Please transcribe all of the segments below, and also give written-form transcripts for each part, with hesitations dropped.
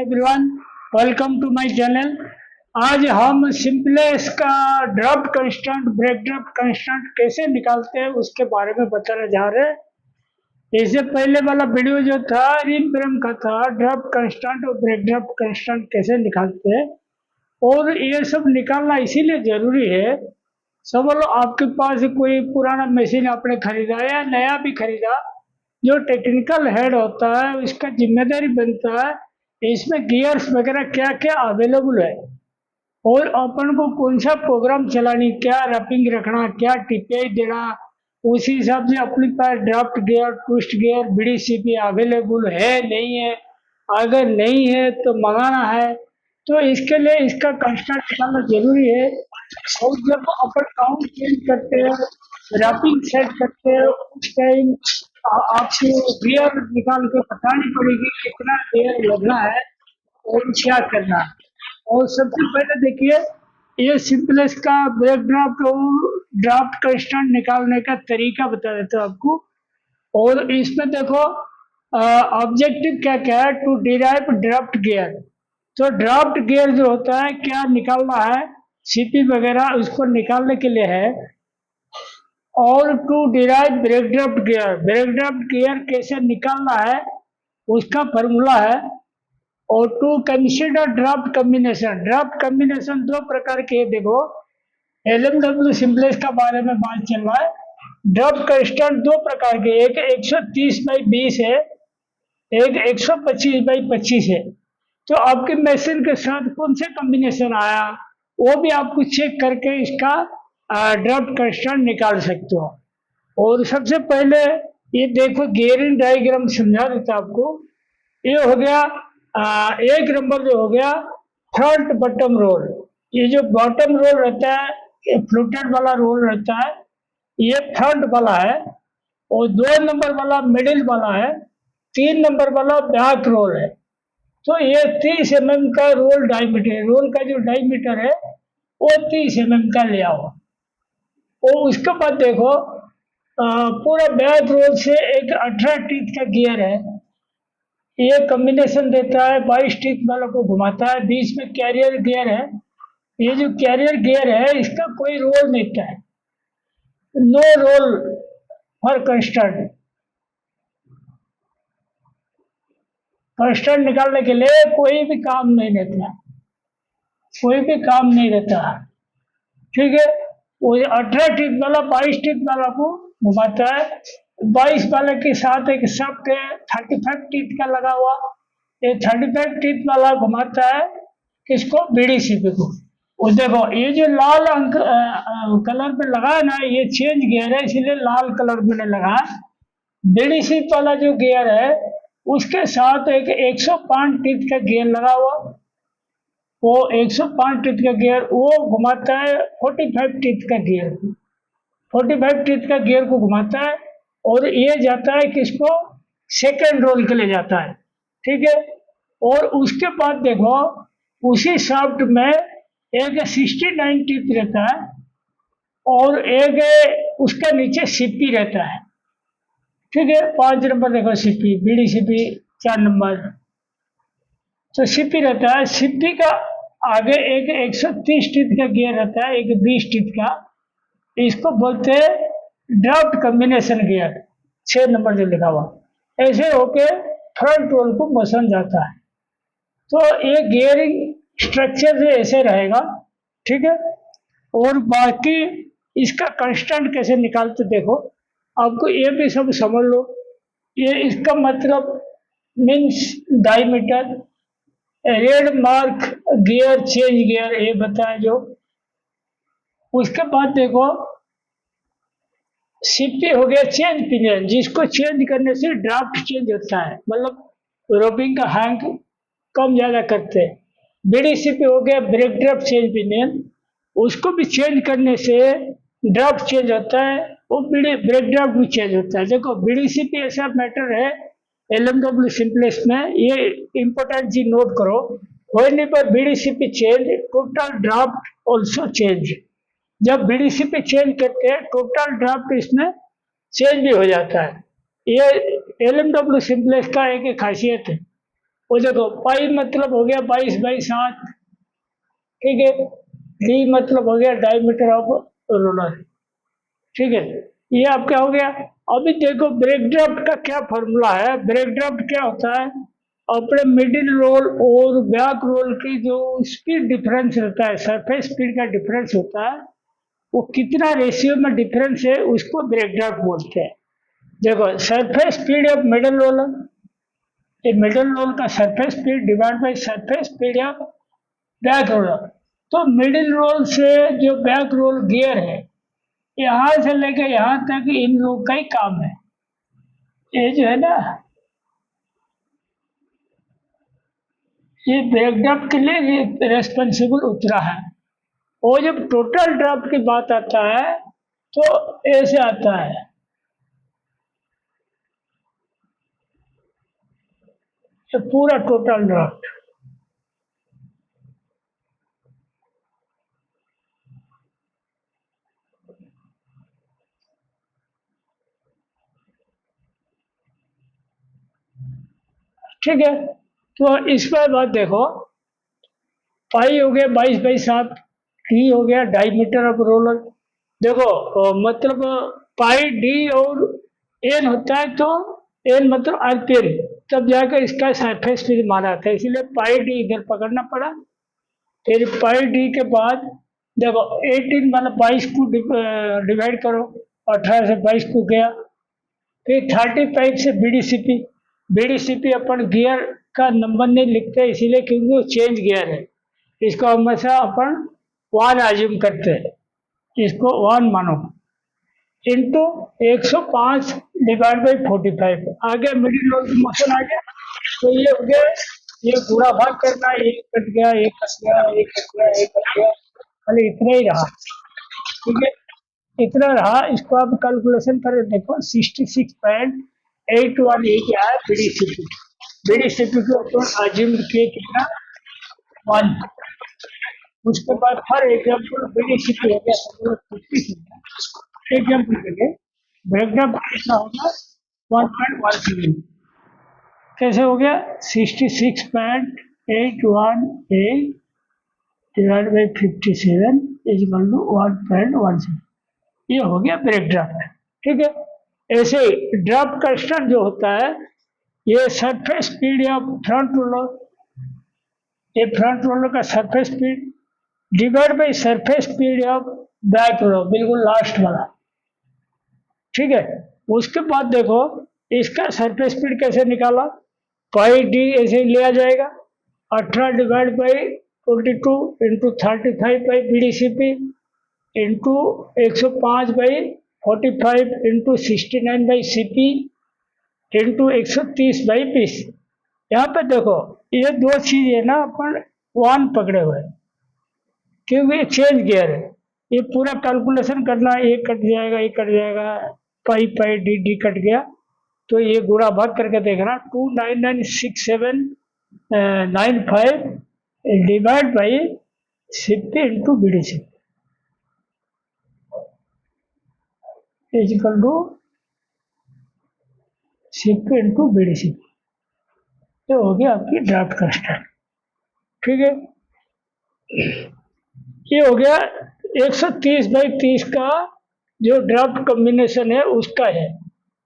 Everyone, welcome to my channel. आज हम simplex का draft constant, break draft constant कैसे निकालते हैं उसके बारे में बताने जा रहे हैं। इससे पहले वाला वीडियो जो था रिम फ्रेम का था, ड्राफ्ट कंस्टेंट और ब्रेक ड्राफ्ट कंस्टेंट कैसे निकालते हैं। और ये सब निकालना इसीलिए जरूरी है, समझ लो आपके पास कोई पुराना मशीन आपने खरीदा या नया भी खरीदा, जो टेक्निकल हेड होता है उसका जिम्मेदारी बनता है इसमें गियर्स वगैरह क्या क्या अवेलेबल है और अपन को कौन सा प्रोग्राम चलानी, क्या रैपिंग रखना, क्या टीपीआई देना, उसी हिसाब से अपने पास draft gear, twist gear, BDCP available है नहीं है, अगर नहीं है तो मंगाना है। तो इसके लिए इसका कंस्ट्रक्ट निकालना जरूरी है। और जब अपन काउंट चेंज करते हैं, रैपिंग सेट करते हैं, उस टाइम आपको गियर निकाल के बतानी पड़ेगी कितना गियर लगना है और क्या करना है। और सबसे पहले देखिए, ये सिंपलेक्स का ब्रेक ड्राफ्ट और ड्राफ्ट कंस्टेंट निकालने का तरीका बता देता हूँ आपको। और इसमें देखो ऑब्जेक्टिव क्या क्या है, टू डिराइव ड्राफ्ट गियर। तो ड्राफ्ट गियर जो होता है क्या निकालना है, सीपी वगैरह उसको निकालने के लिए है। और to derive break draft gear, break draft gear कैसे निकालना है उसका फॉर्मूला है। और to consider draft combination, draft combination दो प्रकार के हैं। देखो एलएमडब्ल्यू सिंपलेक्स का बारे में बात चल रहा है। ड्राफ्ट कंस्टेंट दो प्रकार के, एक 130/20 है, एक 125/25 है। तो आपके मशीन के साथ कौन से कॉम्बिनेशन आया वो भी आपको चेक करके इसका ड्राफ्ट कंस्टेंट निकाल सकते हो। और सबसे पहले ये देखो गियरिंग डायग्राम समझा देता आपको। ये हो गया एक नंबर जो हो गया फ्रंट बॉटम रोल। ये जो बॉटम रोल रहता है, ये फ्लूटेड वाला रोल रहता है, ये फ्रंट वाला है। और 2 नंबर वाला मिडिल वाला है, 3 नंबर वाला बैक रोल है। तो ये 30 mm का रोल डायमीटर, रोल का जो डायमीटर है वो 30 mm का ले आओ। और उसके बाद देखो पूरा बैक रोल से एक 18 टीथ का गियर है, ये कॉम्बिनेशन देता है, 22 टीथ वालों को घुमाता है, बीच में कैरियर गियर है। ये जो कैरियर गियर है इसका कोई रोल नहीं है, no role for constant. Constant निकालने के लिए कोई भी काम नहीं रहता, कोई भी काम नहीं रहता, ठीक है। वो 18 टीथ वाला 22 टीथ वाला को घुमाता है, 22 वाले के साथ एक सब के 35 टीथ का लगा हुआ, ये 35 टीथ वाला घुमाता है किसको, बीडीसीपी को। और देखो ये जो लाल अंक कलर पे लगा है ना, ये चेंज गियर है इसलिए लाल कलर में लगा है। बीडीसीपी वाला जो गियर है उसके साथ एक 105 टीथ का गियर लगा हुआ, वो 105 टीथ का गियर वो घुमाता है 45 टीथ का गियर, 45 टीथ का गियर को घुमाता है। और ये जाता है किसको, सेकेंड रोल के लिए जाता है, ठीक है। और उसके बाद देखो उसी शाफ्ट में एक 69 टीथ रहता है और एक उसके नीचे सीपी रहता है, ठीक है। 5 नंबर देखो सीपी, बीडीसीपी 4 नंबर, तो सीपी रहता है। सीपी का आगे एक 130 टीथ का गियर रहता है, एक 20 टीथ का, इसको बोलते हैं ड्राफ्ट कॉम्बिनेशन गियर, 6 नंबर जो लिखा हुआ। ऐसे होके फ्रंट रोल को मोशन जाता है। तो ये गियरिंग स्ट्रक्चर से ऐसे रहेगा, ठीक है। और बाकी इसका कंस्टेंट कैसे निकालते देखो, आपको ये भी सब समझ लो। ये इसका मतलब means diameter, red mark gear, change gear, ये बताया जो। उसके बाद देखो सीपी हो गया चेंज पिनियन, जिसको चेंज करने से ड्राफ्ट चेंज होता है, मतलब रोपिंग का हैंग कम ज्यादा करते हैं। बीडीसीपी हो गया ब्रेक ड्राफ्ट चेंज पिनियन, उसको भी चेंज करने से ड्राफ्ट चेंज होता है, वो ब्रेक ड्राफ्ट भी चेंज होता है। देखो बीडीसीपी ऐसा मैटर है एलएमडब्ल्यू सिंपलेक्स में, ये इंपॉर्टेंट चीज नोट करो, होने पर BDCP change total draft also change. जब बीडीसीपी चेंज करते हैं टोटल ड्राफ्ट इसमें चेंज भी हो जाता है। ये एलएमडब्ल्यू सिंपलेक्स का एक खासियत है। वो देखो पाई मतलब हो गया 22/7, ठीक है। डी मतलब हो गया डायमीटर ऑफ रोलर, ठीक है। ये आप क्या हो गया। अभी देखो ब्रेक ड्राफ्ट का क्या फॉर्मूला है। ब्रेक ड्राफ्ट क्या होता है, अपने मिडिल रोल और बैक रोल की जो स्पीड डिफरेंस रहता है, सरफेस स्पीड का डिफरेंस होता है, वो कितना रेशियो में डिफरेंस है उसको ब्रेक ड्राफ्ट बोलते हैं। देखो surface speed of middle roller, ये मिडिल रोल का surface speed divide by surface speed of back roller. तो मिडिल रोल से जो बैक रोल गियर है, यहाँ से लेकर यहाँ तक इन लोग का ही काम है। ये जो है ना, ये ब्रेक ड्राफ्ट के लिए रेस्पॉन्सिबल उतरा है। और जब टोटल ड्राफ्ट की बात आता है तो ऐसे आता है, ये पूरा टोटल ड्राफ्ट। ठीक है, तो इस पर बात देखो, पाई हो गया 22/7, डी हो गया डायमीटर ऑफ रोलर। देखो मतलब पाई डी और एन होता है, तो एन मतलब आरपीएम, तब जाकर इसका सरफेस स्पीड माना जाता है, इसीलिए पाई डी इधर पकड़ना पड़ा। फिर पाई डी के बाद देखो 18 मतलब 22 को डिवाइड करो, 18 से 22 को गया। फिर 35 से बीडीसीपी, बीडीसीपी अपन गियर का नंबर नहीं लिखते इसीलिए क्योंकि वो चेंज गियर है, इसको हमेशा अपन 1 आज्यूम करते हैं, इसको 1 मानो, इंटू 105 डिवाइड बाई 45। आगे मिडिल रोल की मोशन आ गया, तो ये हो गया, ये गुणा भाग करना, एक कट गया, एक कट गया, एक कट गया, एक कट गया, खाली इतना ही रहा, ठीक है। इतना रहा, इसको आप कैलकुलेशन कर देखो, 66.81 ये क्या है, बीडीसीपी। बीडीसीपी को अपन आज्यूम किए कितना, 1। उसके बाद हर एग्जाम्पल बीडीसीपी हो गया, 50 एग्जाम्पल के लिए ब्रेकडाउन कितना होगा, 1.17। कैसे हो गया, 66.818 divide by 57 is equal to 1.17। ये हो गया ब्रेक ड्राफ्ट, ठीक है। ऐसे ड्राफ्ट कांस्टेंट जो होता है, ये सरफेस स्पीड या फ्रंट रोलर, ये फ्रंट रोलर का surface speed divide by surface speed of back roller, बिल्कुल लास्ट वाला, ठीक है। उसके बाद देखो इसका सरफेस स्पीड कैसे निकाला, पाई डी ऐसे ही लिया जाएगा, 18 divide by 22 into 35 by BDCP into 105 by 45 into 69 by CP into 130 by 20। यहाँ पे देखो ये दो चीज है ना, अपन 1 पकड़े हुए क्योंकि चेंज गियर है, ये पूरा कैलकुलेशन करना, ये कट जाएगा, ये कट जाएगा, pi pi D D cut गया, तो ये गुणा भाग करके देखना, 2996795 divide by 60 into BDC is equal to 60 into BDC. ये हो गया आपकी ड्राफ्ट कांस्टेंट, ठीक है। ये हो गया 130/30 का जो ड्राफ्ट कॉम्बिनेशन है उसका है,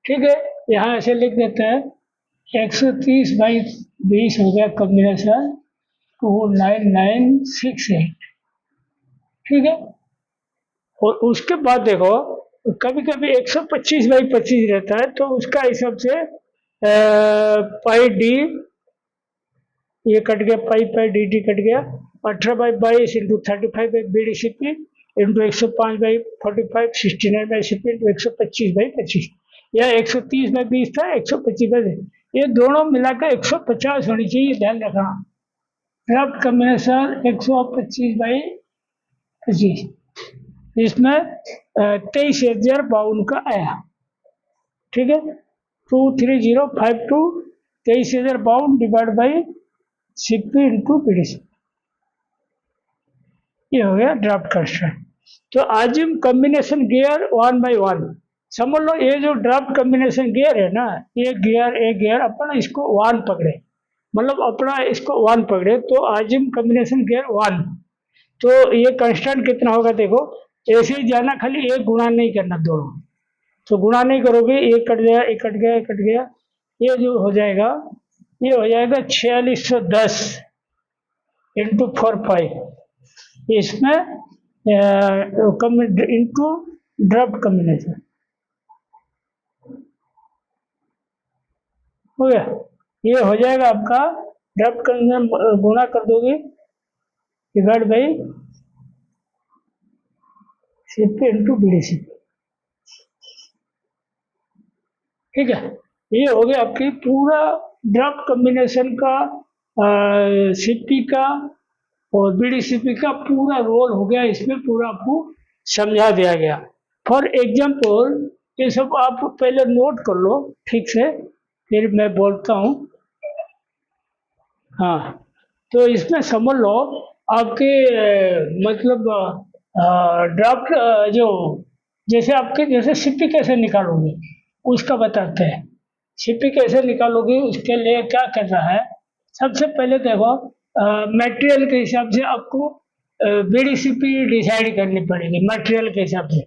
ठीक है। यहाँ ऐसे लिख देते हैं, 130/20 हो गया कॉम्बिनेशन 29968, ठीक है। और उसके बाद देखो कभी कभी 125/25 रहता है, तो उसका हिसाब से पाई डी ये कट गया, pi pi D D cut गया, 18/22 into 35 by B D C P into 105/45 69/CP into 125/25, या 130/20 था, 125/20, ये दोनों मिलाकर 150 होनी चाहिए, ध्यान रखना। ड्राफ्ट कॉम्बिनेशन 125/25, इसमें 23,052 का आया, ठीक है। 23052 23,052 divide by CP into PDC, ये हो गया ड्राफ्ट कांस्टेंट। तो आजिम कॉम्बिनेशन गियर 1/1 समझ लो, ये जो ड्राफ्ट कॉम्बिनेशन गियर है ना, ये गियर अपन इसको 1 पकड़े, मतलब अपना इसको 1 पकड़े तो आजिम कॉम्बिनेशन गियर 1। तो ये कांस्टेंट कितना होगा देखो, ऐसे ही जाना, खाली एक गुणा नहीं करना दोनों। तो गुणा नहीं करोगे, एक कट गया, एक कट गया, एक कट गया, ये जो हो जाएगा, ये हो जाएगा 4610 इंटू 4 5। इसमें इंटू ड्राफ्ट कॉम्बिनेशन हो गया। ये हो जाएगा आपका ड्राफ्ट कॉम्बिनेशन, गुणा कर दोगे डिवाइड बाई सीपी इंटू बीडीसीपी। ठीक है, ये हो गया आपकी पूरा ड्राफ्ट कॉम्बिनेशन का, सीपी का और बीडीसीपी का पूरा रोल हो गया। इसमें पूरा आपको समझा दिया गया। फॉर एग्जाम्पल ये सब आप पहले नोट कर लो ठीक से, फिर मैं बोलता हूँ। हाँ, तो इसमें समझ लो आपके मतलब ड्राफ्ट जो, जैसे आपके जैसे सीपी कैसे निकालोगे उसका बताते हैं। सीपी कैसे निकालोगे उसके लिए क्या करना है, सबसे पहले देखो मटेरियल के हिसाब से आपको बीडीसीपी डिसाइड करनी पड़ेगी मटेरियल के हिसाब से।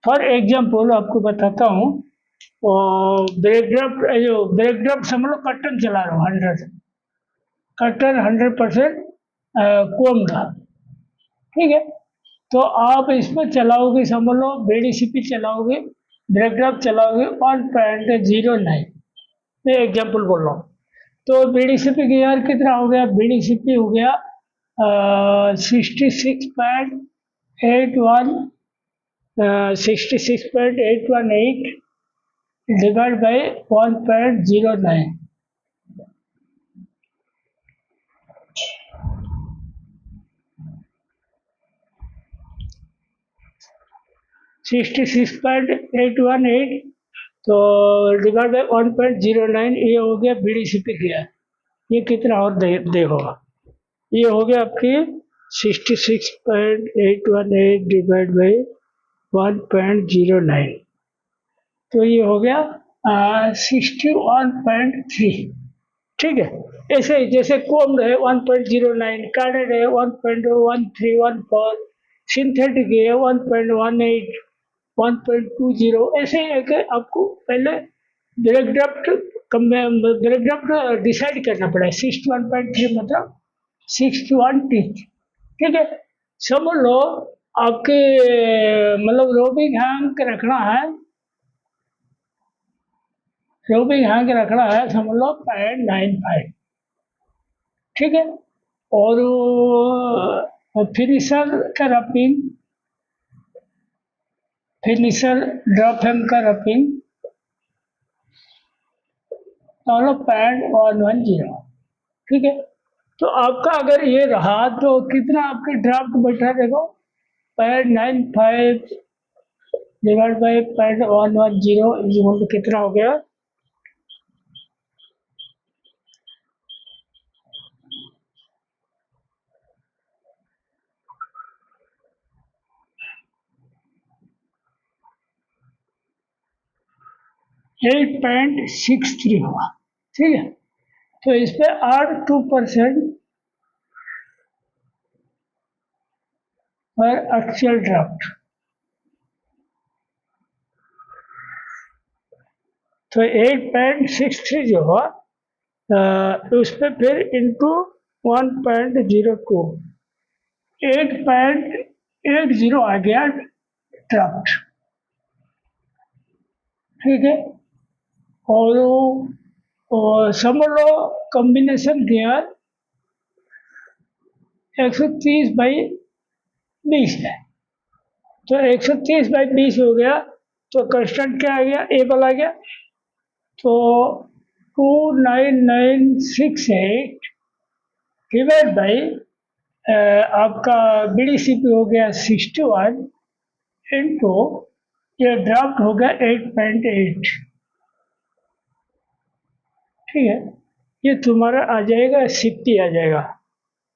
फॉर एग्जाम्पल आपको बताता हूँ, ब्रेक ड्राफ्ट, जो ब्रेक ड्राफ्ट समझ लो कट्टन चला रहा हूँ 100, कटर 100% कोम का। ठीक है, तो आप इसमें चलाओगे, समझ लो बीडीसीपी चलाओगे, ब्रेक ड्राफ्ट चलाओगे 1.09। मैं एग्जाम्पल बोल रहा हूँ। तो बीडीसीपी की यार कितना हो गया, बीडीसीपी हो गया 66.81 66.818 डिवाइड बाई 1.09। 66.818 तो डिवाइड बाई 1.09, ये हो गया बीडीसीपी किया। ये कितना और देखो, ये हो गया आपकी 66.818 डिवाइड बाई 1.09, तो ये हो गया 61.3। ठीक है, ऐसे ही जैसे कोम रहे 1.09, कार्ड रहे 1.1314, सिंथेटिक है 1.18, 1.20, ऐसे ही है आपको पहले ब्रेक ड्राफ्ट डिसाइड करना पड़ा है। 61.3 मतलब 61 टी। ठीक है, समझ लो आपके मतलब रोबिंग हैंक रखना है, रोबिंग हैंक रखना है समझ लो 0.95। ठीक है, और फिनिशर का रपिंग, फिनिशर ड्रॉप हैम का रपिंग दोनों 0.110। ठीक है, तो आपका अगर ये रहा तो कितना आपके ड्राफ्ट बैठा देखो, 0.95 डिवाइड बाई 0.110 कितना हो गया, 8.63 होगा। ठीक है, तो इस पे आर 2% पर एक्चुअल ड्राफ्ट, तो 8.63 जो हुआ उस पर फिर इंटू 1.02, 8.80 आ गया ड्राफ्ट। ठीक है, और समझ लो कॉम्बिनेशन गियर 130/20 है, तो 130/20 हो गया, तो कांस्टेंट क्या आ गया, एबल आ गया, तो 29968 डिवाइड बाई आपका बीडीसीपी हो गया 61 इंटू ये ड्राफ्ट हो गया 8.8। ठीक है, ये तुम्हारा आ जाएगा 60 आ जाएगा।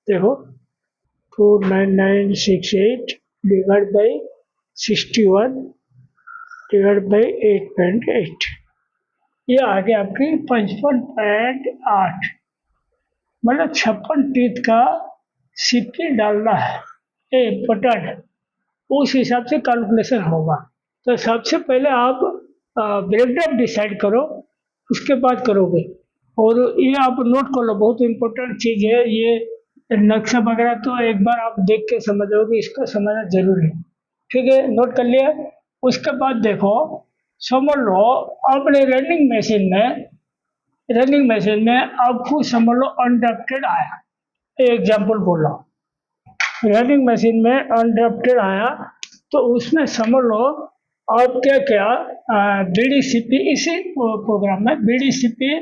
देखो 29968 डिवाइड बाई 61 डिवाइड बाई 8.8, ये आ गया आपकी 55.8। मतलब 56 टीथ का सीपी डालना है, ये इम्पोर्टेंट है। उस हिसाब से कैलकुलेशन होगा। तो सबसे पहले आप ब्रेकडाउन डिसाइड करो, उसके बाद करोगे। और ये आप नोट कर लो, बहुत इम्पोर्टेंट चीज़ है ये। नक्शा वगैरह तो एक बार आप देख के समझोगे, इसको समझना जरूरी है। ठीक है, नोट कर लिया। उसके बाद देखो, समझ लो अपने रनिंग मशीन में आपको समझ लो अनड्राफ्टेड आया, एग्जाम्पल बोला, रनिंग मशीन में अनड्राफ्टेड आया, तो उसमें समझ लो आप क्या क्या बीडीसीपी, इसी प्रोग्राम में बीडीसीपी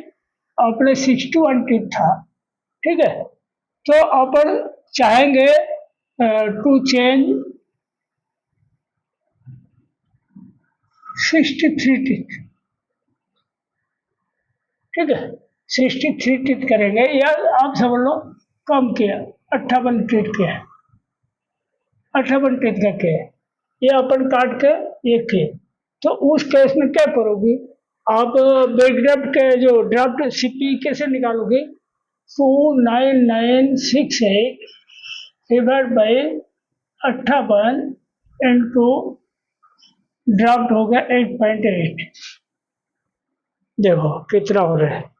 अपने 61 टिक था। ठीक है, तो अपन चाहेंगे टू चेंज 63 टिक। ठीक है, 63 टिक करेंगे, या आप समझ लो कम किया, 58 टिक किया, 58 टिक का किया, ये अपन काट के ये किए। तो उस केस में क्या करोगी आप, बैकड्राफ्ट के जो ड्राफ्ट सीपी कैसे निकालोगे, 29968 डिवाइड बाई 58 इंटू ड्राफ्ट हो गया 8.8। देखो कितना हो रहा है,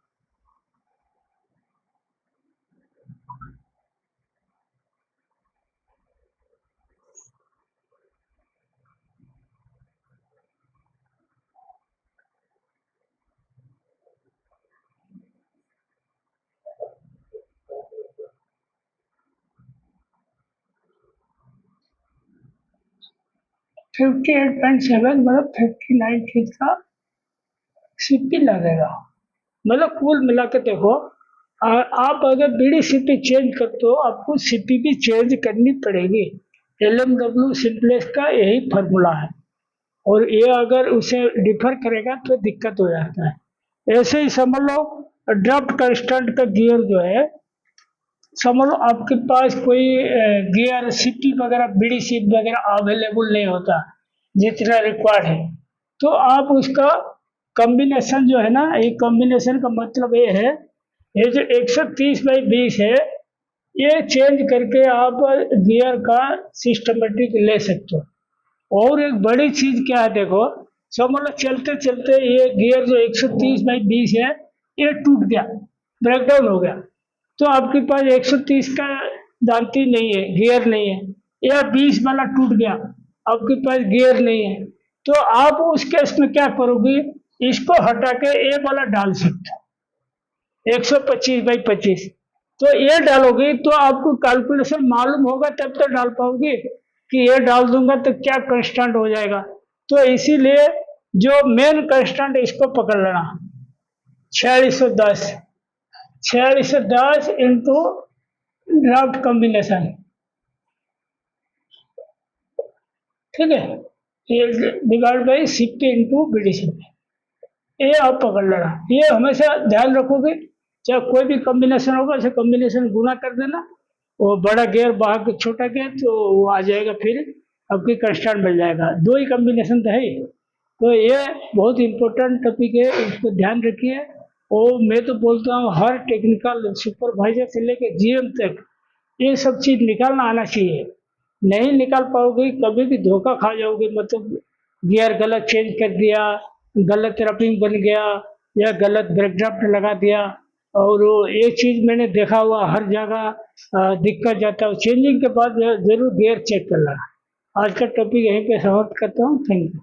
फिफ्टी 8.7 मतलब 59 फीट का सीपी लगेगा। मतलब कुल मिला के देखो, आप अगर बीडी सीपी चेंज करते हो, आपको सीपी भी चेंज करनी पड़ेगी। LMW सिंप्लेक्स का यही फार्मूला है, और ये अगर उसे डिफर करेगा तो दिक्कत हो जाता है। ऐसे ही समझ लो ड्राफ्ट कंस्टेंट का गियर जो है, समझ लो आपके पास कोई गियर सीपी वगैरह बीडी सीप वगैरह अवेलेबल नहीं होता जितना रिक्वायर्ड है, तो आप उसका कॉम्बिनेशन जो है ना, ये कॉम्बिनेशन का मतलब ये है, ये जो 130/20 है, ये चेंज करके आप गियर का सिस्टमेटिक ले सकते हो। और एक बड़ी चीज क्या है देखो, समझ लो चलते चलते ये गियर जो 130/20 है, ये टूट गया, ब्रेकडाउन हो गया, तो आपके पास 130 का दांती नहीं है, गियर नहीं है, या 20 वाला टूट गया, आपके पास गियर नहीं है, तो आप उस केस में क्या करोगे, इसको हटा के ए वाला डाल सकते हो, 125/25। तो ये डालोगे तो आपको कैलकुलेशन मालूम होगा, तब तो डाल पाओगे कि ये डाल दूंगा तो क्या कंस्टेंट हो जाएगा। तो इसीलिए जो मेन कंस्टेंट इसको पकड़ लेना, 4610 4610 इंटू ड्राफ्ट कॉम्बिनेशन। ठीक है, ये डिवाइड बाई सीपी इंटू बीडीसीपी, ये आप पकड़ लेना। ये हमेशा ध्यान रखोगे, चाहे कोई भी कॉम्बिनेशन होगा उसे कॉम्बिनेशन गुना कर देना, वो बड़ा गियर बाहर के छोटा गियर तो वो आ जाएगा, फिर आपकी कंस्टेंट मिल जाएगा। दो ही कॉम्बिनेशन तो है ही। तो ये बहुत इंपॉर्टेंट टॉपिक है, इसको ध्यान रखिए। और मैं तो बोलता हूँ हर टेक्निकल सुपरवाइजर से लेके GM तक ये सब चीज़ निकालना आना चाहिए। नहीं निकाल पाओगे कभी भी धोखा खा जाओगे, मतलब गियर गलत चेंज कर दिया, गलत रपिंग बन गया, या गलत ब्रेक ड्राफ्ट लगा दिया, और ये चीज़ मैंने देखा हुआ हर जगह दिक्कत जाता है। चेंजिंग के बाद जरूर गियर चेक कर लेना। आज का टॉपिक यहीं पे समाप्त करता हूँ। Thank you.